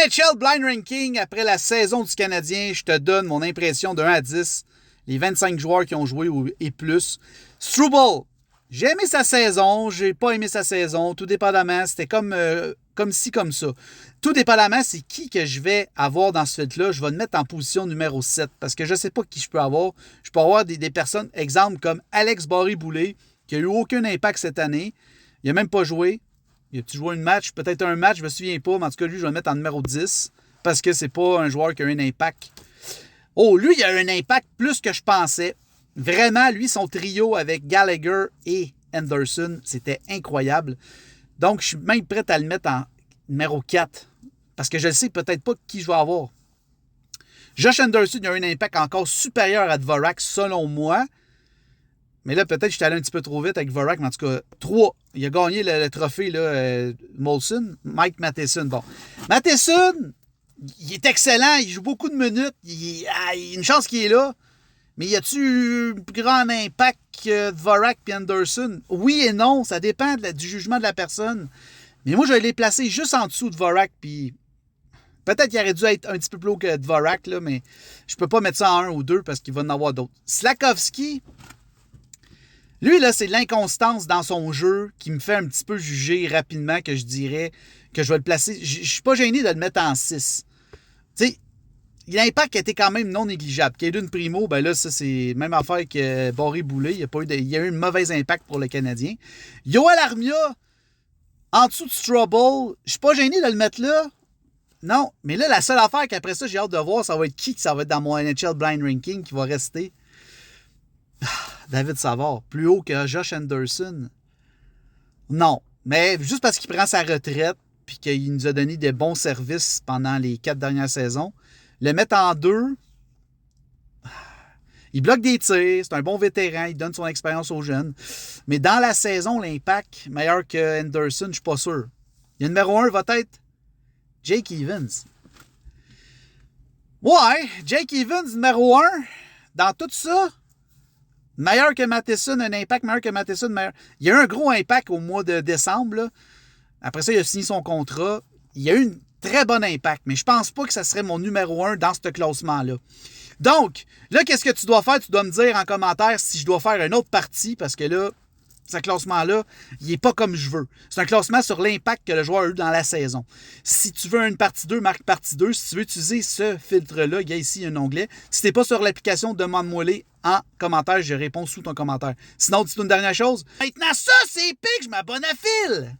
NHL Blind Ranking, après la saison du Canadien, je te donne mon impression de 1 à 10. Les 25 joueurs qui ont joué et plus. Struble, j'ai aimé sa saison, j'ai pas aimé sa saison, tout dépendamment, c'était comme ci, comme ça. Tout dépendamment, c'est qui que je vais avoir dans ce fit-là. Je vais le mettre en position numéro 7 parce que je sais pas qui je peux avoir. Je peux avoir des personnes, exemple comme Alex Barré-Boulet, qui n'a eu aucun impact cette année. Il n'a même pas joué. Il a-tu joué un match? Peut-être un match, je me souviens pas, mais en tout cas, lui, je vais le mettre en numéro 10 parce que c'est pas un joueur qui a eu un impact. Oh, lui, il a eu un impact plus que je pensais. Vraiment, lui, son trio avec Gallagher et Anderson, c'était incroyable. Donc, je suis même prêt à le mettre en numéro 4 parce que je ne sais peut-être pas qui je vais avoir. Josh Anderson, il a eu un impact encore supérieur à Dvorak, selon moi. Mais là, peut-être que je suis allé un petit peu trop vite avec Dvorak, mais en tout cas, 3. Il a gagné le trophée, là, Molson. Mike Matheson. Bon. Matheson, il est excellent. Il joue beaucoup de minutes. Il a une chance qu'il est là. Mais y a-tu eu un plus grand impact que Dvorak et Anderson? Oui et non. Ça dépend du jugement de la personne. Mais moi, je vais les placer juste en dessous de Dvorak. Puis peut-être qu'il aurait dû être un petit peu plus haut que Dvorak, là, mais je peux pas mettre ça en 1 ou 2 parce qu'il va en avoir d'autres. Slafkovsky, lui, là, c'est de l'inconstance dans son jeu qui me fait un petit peu juger rapidement que je dirais que je vais le placer. Je suis pas gêné de le mettre en 6. Tu sais, l'impact a été quand même non négligeable. Kaden Primo, ben là, ça, c'est même affaire que Barré-Boulet. Il y a eu un mauvais impact pour le Canadien. Yoel Armia, en dessous de Struble, je suis pas gêné de le mettre là. Non, mais là, la seule affaire qu'après ça, j'ai hâte de voir, ça va être qui ça va être dans mon NHL Blind Ranking qui va rester. David Savard, plus haut que Josh Anderson. Non, mais juste parce qu'il prend sa retraite puis qu'il nous a donné des bons services pendant les 4 dernières saisons, le mettre en 2, il bloque des tirs, c'est un bon vétéran, il donne son expérience aux jeunes. Mais dans la saison, l'impact, meilleur que Anderson, je suis pas sûr. Le numéro 1 va être Jake Evans. Ouais, Jake Evans, numéro 1, dans tout ça, meilleur que Matheson, un impact meilleur que Matheson. Meilleur. Il y a eu un gros impact au mois de décembre. Là. Après ça, il a signé son contrat. Il y a eu un très bon impact, mais je pense pas que ça serait mon numéro 1 dans ce classement-là. Donc, là, qu'est-ce que tu dois faire? Tu dois me dire en commentaire si je dois faire une autre partie, parce que là, ce classement-là, il n'est pas comme je veux. C'est un classement sur l'impact que le joueur a eu dans la saison. Si tu veux une partie 2, marque partie 2. Si tu veux utiliser ce filtre-là, il y a ici un onglet. Si tu n'es pas sur l'application, demande-moi-les en commentaire. Je réponds sous ton commentaire. Sinon, dis-toi une dernière chose. Maintenant, ça, c'est épique. Je m'abonne à Phil.